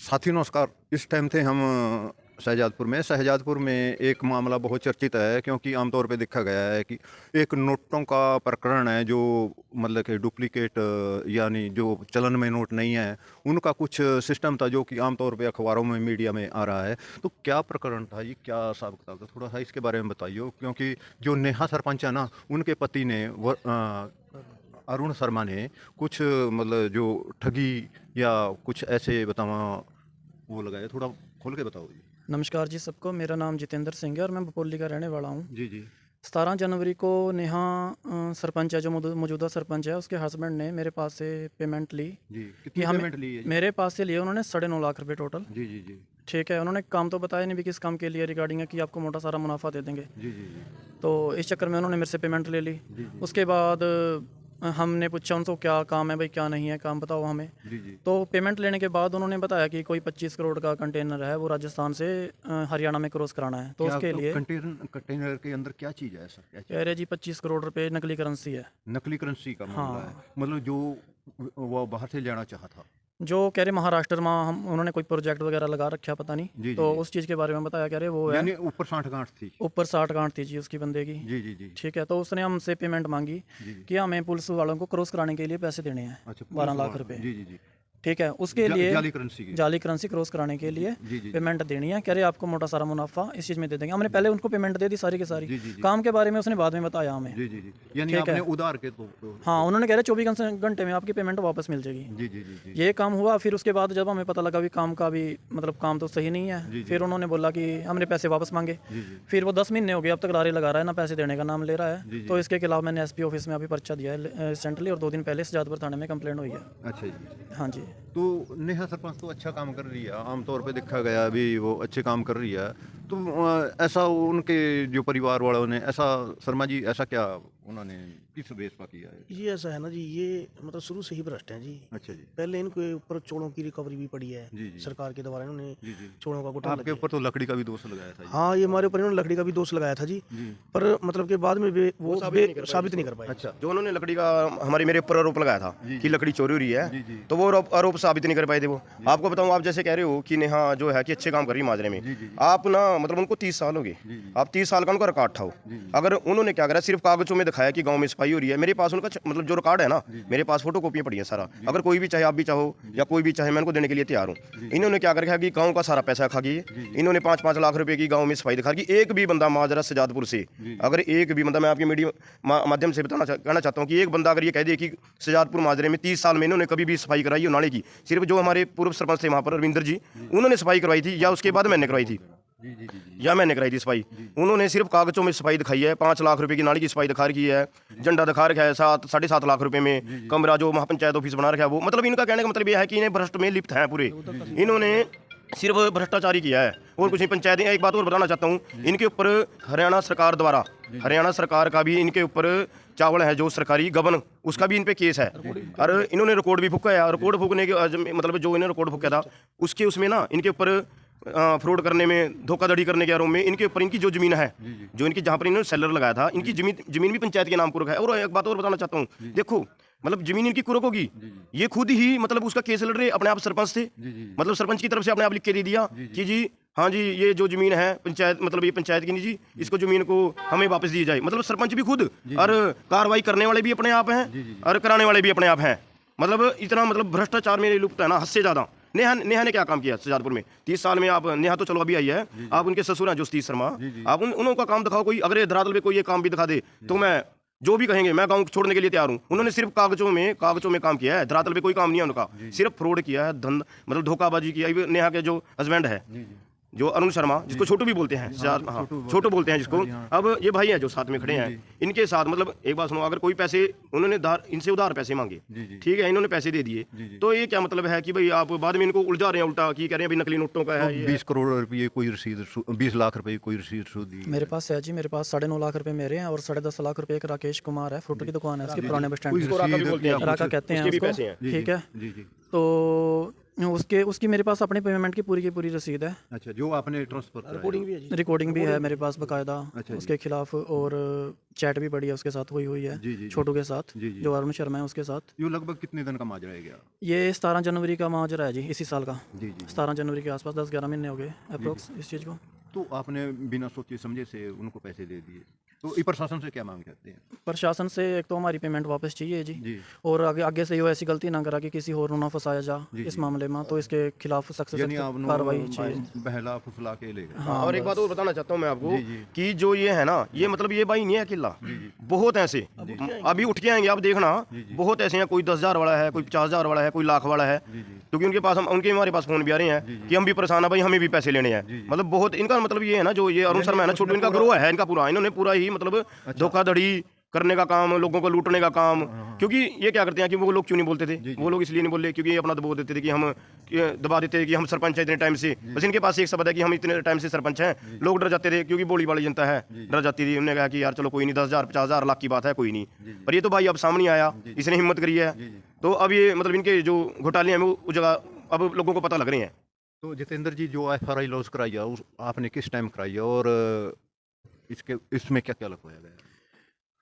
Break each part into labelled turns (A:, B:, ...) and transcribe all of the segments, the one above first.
A: साथी नमस्कार। इस टाइम थे हम शहजादपुर में एक मामला बहुत चर्चित है, क्योंकि आमतौर पे देखा गया है कि एक नोटों का प्रकरण है जो मतलब कि डुप्लीकेट यानी जो चलन में नोट नहीं है, उनका कुछ सिस्टम था जो कि आमतौर पे अखबारों में मीडिया में आ रहा है। तो क्या प्रकरण था ये, क्या हिसाब किताब था, थोड़ा सा इसके बारे में बताइए। क्योंकि जो नेहा सरपंच है ना, उनके पति ने अरुण शर्मा ने कुछ मतलब जो ठगी या कुछ ऐसे बतावा वो लगाया, थोड़ा खोल के बताओ जी।
B: नमस्कार जी सबको, मेरा नाम जितेंद्र सिंह है और मैं बपोली का रहने वाला हूँ।
A: जी जी
B: 17 जनवरी को नेहा सरपंच है, जो मौजूदा सरपंच है, उसके हस्बैंड ने मेरे पास से पेमेंट ली
A: जी।
B: कि
A: कितनी
B: हमें
A: पेमेंट ली है जी?
B: मेरे पास से लिए उन्होंने 9.5 लाख रुपए टोटल।
A: जी जी जी
B: ठीक है, उन्होंने काम तो बताया नहीं भी किस काम के लिए रिगार्डिंग है कि आपको मोटा सारा मुनाफा दे देंगे।
A: जी जी जी
B: तो इस चक्कर में उन्होंने मेरे से पेमेंट ले ली।
A: जी जी
B: उसके बाद हमने पूछा उनको क्या काम है भाई, क्या नहीं है काम, बताओ हमें।
A: जी जी।
B: तो पेमेंट लेने के बाद उन्होंने बताया कि कोई 25 करोड़ का कंटेनर है, वो राजस्थान से हरियाणा में क्रॉस कराना है, तो
A: क्या
B: उसके लिए
A: कंटेनर के अंदर क्या चीज़ है, ऐसा क्या चीज़
B: कह रहे
A: है?
B: जी 25 करोड़ रुपए नकली करेंसी है।
A: नकली करेंसी का मामला है,
B: हाँ,
A: मतलब जो वो बाहर से लेना चाहा था।
B: जो कह रहे महाराष्ट्र में हम उन्होंने कोई प्रोजेक्ट वगैरह लगा रखा, पता नहीं।
A: जी जी
B: तो
A: जी।
B: उस चीज़ के बारे में बताया, कह रहे वो है
A: यानी ऊपर साठगांठ थी।
B: ऊपर 60 गांठ थी जी उसकी बंदे की।
A: जी जी जी
B: ठीक है, तो उसने हमसे पेमेंट मांगी
A: जी जी।
B: कि हमें पुलिस वालों को क्रॉस कराने के लिए पैसे देने हैं,
A: अच्छा,
B: 12
A: पुलिस
B: लाख
A: वाला।
B: रुपए।
A: जी जी जी।
B: ठीक है, उसके लिए
A: जाली करेंसी की।
B: जाली करेंसी क्रॉस कराने के
A: जी
B: लिए
A: जी जी जी
B: पेमेंट देनी है। कह रहे आपको मोटा सारा मुनाफा इस चीज़ में दे देंगे। हमने पहले उनको पेमेंट दे दी सारी की सारी।
A: जी जी जी
B: काम के बारे में उसने बाद में बताया हमें।
A: जी जी जी। यानी
B: ठीक
A: आपने
B: है,
A: उधार के
B: हाँ, उन्होंने कह रहे 24 घंटे में आपकी पेमेंट वापस मिल जाएगी।
A: जी जी जी जी
B: ये काम हुआ। फिर उसके बाद जब हमें पता लगा भी काम का भी मतलब काम तो सही नहीं है,
A: जी जी
B: फिर उन्होंने बोला कि हमने पैसे वापस मांगे।
A: जी जी
B: फिर वो 10 महीने हो गए अब तक लारे लगा रहा है, ना पैसे देने का नाम ले रहा है।
A: जी जी।
B: तो इसके खिलाफ मैंने एसपी ऑफिस में अभी पर्चा दिया है रिसेंटली, और 2 दिन पहले सजादपुर थाने में कंप्लेंट हुई है।
A: अच्छा जी।
B: हाँ जी।
A: तो नेहा सरपंच तो अच्छा काम कर रही है, आमतौर पे देखा गया भी वो अच्छे काम कर रही है। तो ऐसा उनके जो परिवार वालों ने ऐसा, शर्मा जी ऐसा क्या उन्होंने किस बेस पर किया है?
C: ये ऐसा है ना जी, ये मतलब शुरू से ही भ्रष्ट हैं जी।
A: अच्छा जी।
C: पहले इनके ऊपर चोरों की रिकवरी भी पड़ी है
A: जी जी
C: सरकार के द्वारा, इन्होंने
A: जी जी।
C: चोरों का घोटाला
A: आपके
C: किया।
A: ऊपर तो लकड़ी का भी दोष लगाया था जी।
C: हाँ, ये हमारे ऊपर इन्होंने लकड़ी का भी दोष लगाया था जी।
A: जी।
C: पर मतलब के बाद में वो साबित नहीं कर पाए।
A: अच्छा।
D: जो उन्होंने लकड़ी का हमारे मेरे ऊपर आरोप लगाया था
A: जी,
D: कि
A: जी।
D: लकड़ी चोरी हो रही है,
A: जी, जी।
D: तो वो आरोप साबित नहीं कर पाए थे। वो आपको बताऊं, आप जैसे कह रहे हो कि नेहा जो है कि अच्छे काम कर रही है माजरे में।
A: जी, जी, जी।
D: आप ना मतलब उनको 30 साल हो गए,
A: जी, जी।
D: आप 30 साल का उनका रिकॉर्ड था।
A: जी, जी।
D: अगर उन्होंने क्या करा, सिर्फ कागजों में दिखाया कि गांव में सफाई हो रही है। मेरे पास उनका मतलब जो रिकॉर्ड है ना, मेरे पास फोटो कॉपियां पड़ी है सारा। अगर कोई भी चाहे, आप भी चाहो या कोई भी चाहे, मैं उनको देने के लिए तैयार हूँ। इन्होंने क्या कर रखा कि गाँव का सारा पैसा खा गई। इन्होंने 5-5 लाख रुपए की गाँव में सफाई दिखा दी। एक भी बंदा माजरा सजादपुर से, अगर एक भी बंदा, मैं आपके मीडिया माध्यम से कहना चाहता हूँ कि एक बंदा अगर ये कह दे कि सजादपुर माजरे में 30 साल में इन्होंने कभी भी सफाई कराई हो नाले की, सिर्फ जो हमारे पूर्व सरपंच थे वहाँ पर रविंदर जी, उन्होंने सफाई करवाई थी, या उसके बाद मैंने करवाई थी,
A: जी जी जी जी।
D: या मैंने कराई थी सफाई। उन्होंने सिर्फ कागजों में सफाई दिखाई है। 5 लाख रुपए की नाली की सफाई दिखा रखी है, झंडा दिखा रखा है 7-7.5 लाख रुपए में, कमरा जो महापंचायत ऑफिस बना रखा है वो। मतलब इनका कहने का मतलब यह है कि इन्हें भ्रष्ट में लिप्त हैं पूरे। इन्होंने सिर्फ भ्रष्टाचारी किया है और कुछ नहीं। पंचायतें, एक बात और बताना चाहता हूँ, इनके ऊपर हरियाणा सरकार द्वारा, हरियाणा सरकार का भी इनके ऊपर चावल है जो सरकारी गबन, उसका भी इन पे केस है। और इन्होंने रिकॉर्ड भी फूका है, और रिकॉर्ड फूकने के मतलब जो इन्होंने रिकॉर्ड फूका था उसके उसमें ना इनके ऊपर फ्रॉड करने में, धोखाधड़ी करने के आरोप में इनके ऊपर इनकी जो जमीन है, जो इनकी जहाँ पर इन्होंने सेलर लगाया था, इनकी जमीन भी पंचायत के नाम पर रखा है। और एक बात और बताना चाहता हूँ, देखो मतलब जमीन इनकी कुरक होगी, ये खुद ही मतलब उसका केस लड़ रहे, अपने आप सरपंच थे, मतलब सरपंच की तरफ से अपने आप लिख के दे दिया कि जी हाँ जी, ये जो जमीन है पंचायत, मतलब ये पंचायत की नहीं जी, इसको जमीन को हमें वापस दी जाए। मतलब सरपंच भी खुद, और कार्रवाई करने वाले भी अपने आप हैं और कराने वाले भी अपने आप हैं। मतलब इतना मतलब भ्रष्टाचार में लुप्त है ना, हद से ज्यादा। नेहा ने क्या काम किया सजादपुर में 30 साल में? आप नेहा तो चलो अभी आई है, आप उनके ससुर हैं जो सतीश शर्मा, आप उन्हों का काम दिखाओ कोई। अगर ये धरातल पे कोई ये काम भी दिखा दे तो मैं जो भी कहेंगे मैं गाँव छोड़ने के लिए तैयार हूँ। उन्होंने सिर्फ कागजों में काम किया है, धरातल पे कोई काम नहीं है उनका। सिर्फ फ्रॉड किया है, मतलब धोखाबाजी किया है। नेहा के जो हस्बैंड है, जो अरुण शर्मा, जिसको छोटू भी बोलते हैं, हाँ छोटू बोलते हैं जिसको। अब ये भाई हैं जो साथ में खड़े हैं, इनके साथ मतलब एक बात सुनो, अगर कोई पैसे उन्होंने इनसे उधार पैसे मांगे, ठीक है, इन्होंने पैसे दे दिए, तो ये क्या मतलब है कि भाई आप बाद में इनको उलझा रहे हैं उल्टा, कि कह रहे हैं भाई नकली नोटों का है ये।
A: 20 करोड़ रुपये कोई रसीद, 20 लाख रुपए कोई रसीद दी?
B: मेरे पास है जी, मेरे पास 9.5 लाख रुपए मेरे हैं, और 10.5 लाख रुपए एक राकेश कुमार है, फ्रूट की दुकान है उसकी पुराने बस स्टैंड
A: कोई
B: में।
D: इसको राका भी
A: रसीद
D: बोलते हैं,
A: या
B: राका कहते हैं
D: उसके भी
B: उसको।
D: पैसे हैं।
B: ठीक है,
A: जी जी।
B: तो उसकी मेरे पास अपने पेमेंट की पूरी रसीद है,
A: अच्छा, जो आपने ट्रांसफर कराया।
C: रिपोर्टिंग भी है जी।
B: रिकॉर्डिंग भी है मेरे पास बाकायदा
A: अच्छा जी।
B: उसके खिलाफ, और चैट भी पड़ी है उसके साथ हुई है,
A: जी, जी, जी।
B: छोटू के साथ,
A: जी, जी।
B: जो अरुण शर्मा है उसके साथ।
A: ये लगभग कितने दिन का माजरा है गया?
B: ये 17 जनवरी का माजरा है जी, इसी साल का।
A: जी, जी।
B: 17 जनवरी के आसपास 10-11 महीने हो गए अप्रोक्स इस चीज़ को।
A: तो आपने बिना सोचे समझे से उनको पैसे दे दिए, तो ये प्रशासन से क्या मांग करते हैं?
B: प्रशासन से एक तो हमारी पेमेंट वापस चाहिए जी,
A: जी।
B: और आगे से यो ऐसी गलती ना करा कि किसी और ना फंसाया जा
A: जी,
B: इस
A: जी।
B: मामले में, तो इसके खिलाफ सख्त से
A: यानी
B: सख्त
A: आपने
B: कार्रवाई चाहिए।
A: बहला फुसला के ले गए।
B: हाँ,
D: और एक बात और बताना चाहता हूँ मैं आपको
A: जी, जी।
D: कि जो ये है ना, ये मतलब ये भाई नहीं है अकेला, बहुत ऐसे अभी उठ के आएंगे, आप देखना। बहुत ऐसे हैं, कोई 10,000 वाला है, कोई 50,000 वाला है, कोई लाख वाला है, क्योंकि उनके पास उनके हमारे पास फोन भी आ रहे हैं कि हम भी परेशान है भाई, हमें भी पैसे लेने हैं। मतलब बहुत इनका मतलब ये है ना, जो ये अरुण शर्मा है ना, छोटू, इनका ग्रोह है इनका पूरा, इन्होंने पूरा ही मतलब धोखाधड़ी करने का काम, लोगों को लूटने का काम। क्योंकि ये क्या करते हैं कि वो लोग क्यों नहीं बोलते थे, वो लोग इसलिए नहीं बोले क्योंकि ये अपना दबा देते थे कि हम दबा देते थे कि हम सरपंच हैं इतने टाइम से। बस इनके पास एक शब्द है कि हम इतने टाइम से सरपंच हैं। लोग डर जाते थे क्योंकि बोली वाली जनता है, डर जाती थी। उन्होंने कहा कि यार चलो कोई नहीं, 10,000 50,000 लाख की बात है, कोई नहीं। पर ये तो भाई अब सामने आया, इसने हिम्मत करी है, तो अब ये मतलब इनके जो घोटाले हैं वो उस जगह अब लोगों को पता लग रहे हैं।
A: तो जितेंद्र जी, जो FRI लॉस कराई है आपने किस टाइम कराई है, और इसमें क्या क्या लिखवाया गया?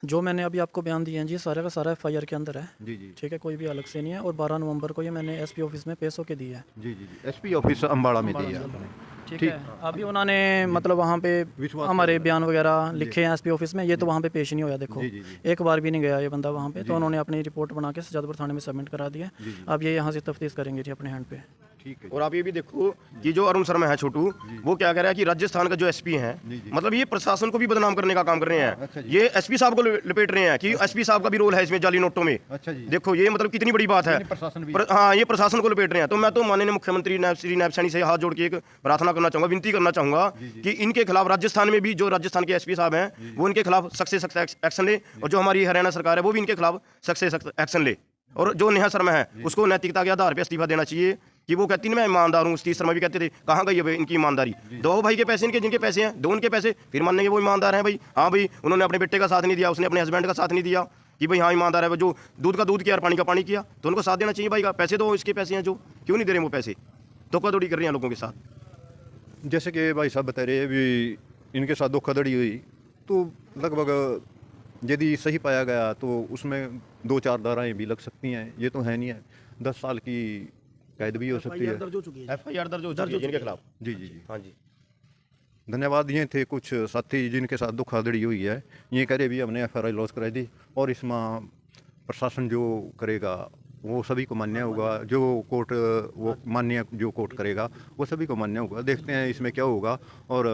B: जो मैंने अभी आपको बयान दिए हैं जी, सारा का सारा FIR के अंदर है,
A: जी, जी।
B: ठीक है, कोई भी अलग से नहीं है। और 12 नवंबर को ये मैंने SP ऑफिस में पेश होके दी है,
A: जी, जी, जी। SP ऑफिस अम्बाड़ा में दी है आपने।
B: ठीक है। अभी उन्होंने मतलब वहाँ पे
A: विश्वास
B: हमारे बयान वगैरह लिखे हैं SP ऑफिस में, ये तो वहाँ पे पेश नहीं होया। देखो,
A: जी, जी, जी।
B: एक बार भी नहीं गया ये बंदा वहाँ पे, तो उन्होंने अपनी रिपोर्ट बना के सजादपुर थाने में सबमिट करा दी है। अब ये यहाँ से तफ्तीश करेंगे जी अपने हैंड पे।
A: ठीक है।
D: और आप ये भी देखो कि जो अरुण शर्मा है छोटू, वो क्या कह रहा है कि राजस्थान का जो SP है, मतलब ये प्रशासन को भी बदनाम करने का काम कर रहे
A: अच्छा
D: हैं।
A: जी।
D: ये SP साहब को लपेट रहे हैं कि SP साहब का भी रोल है इसमें जाली नोटों में।
A: अच्छा जी।
D: देखो ये मतलब कितनी बड़ी बात है।
A: प्रशासन भी
D: हाँ, ये प्रशासन को लपेट रहे हैं। तो मैं तो माननीय मुख्यमंत्री श्री नायब सैनी से हाथ जोड़ के एक प्रार्थना करना चाहूंगा, विनती करना चाहूंगा कि इनके खिलाफ राजस्थान में भी जो राजस्थान के SP साहब हैं, वो इनके खिलाफ सख्त से सख्त एक्शन ले, और जो हमारी हरियाणा सरकार है वो भी इनके खिलाफ सख्त से सख्त एक्शन ले। और जो नेहा शर्मा है उसको नैतिकता के आधार पर इस्तीफा देना चाहिए कि वो कहती मैं ईमानदार हूँ। सतीश शर्मा भी कहते थे कहाँ गई है इनकी ईमानदारी। दो भाई के पैसे इनके, जिनके पैसे हैं, दो उनके पैसे, फिर मानेंगे वो ईमानदार हैं भाई। हाँ भाई, उन्होंने अपने बेटे का साथ नहीं दिया, उसने अपने हस्बैंड का साथ नहीं दिया कि भाई हाँ ईमानदार है। वो जो दूध का दूध किया और पानी का पानी किया, तो उनको साथ देना चाहिए भाई का। पैसे तो इसके पैसे हैं, जो क्यों नहीं दे रहे वो पैसे, धोखाधड़ी कर रहे हैं लोगों के साथ।
A: जैसे कि भाई साहब बता रहे हैं भी इनके साथ धोखाधड़ी हुई, तो लगभग यदि सही पाया गया तो उसमें 2-4 धाराएं भी लग सकती हैं। ये तो है नहीं है, 10 साल की कैद भी हो सकती है।
C: दर्ज हो चुकी है।
D: FIR दर्ज हो चुकी है इनके खिलाफ।
A: जी, जी, जी।
D: हाँ जी।
A: धन्यवाद। ये थे कुछ साथी जिनके साथ धोखाधड़ी हुई है। ये कह रहे भी हमने FRI लॉस कराई दी, और इसमें प्रशासन जो करेगा वो सभी को मान्य होगा। जो कोर्ट वो मान्य जो कोर्ट करेगा वो सभी को मान्य होगा। देखते हैं इसमें क्या होगा। और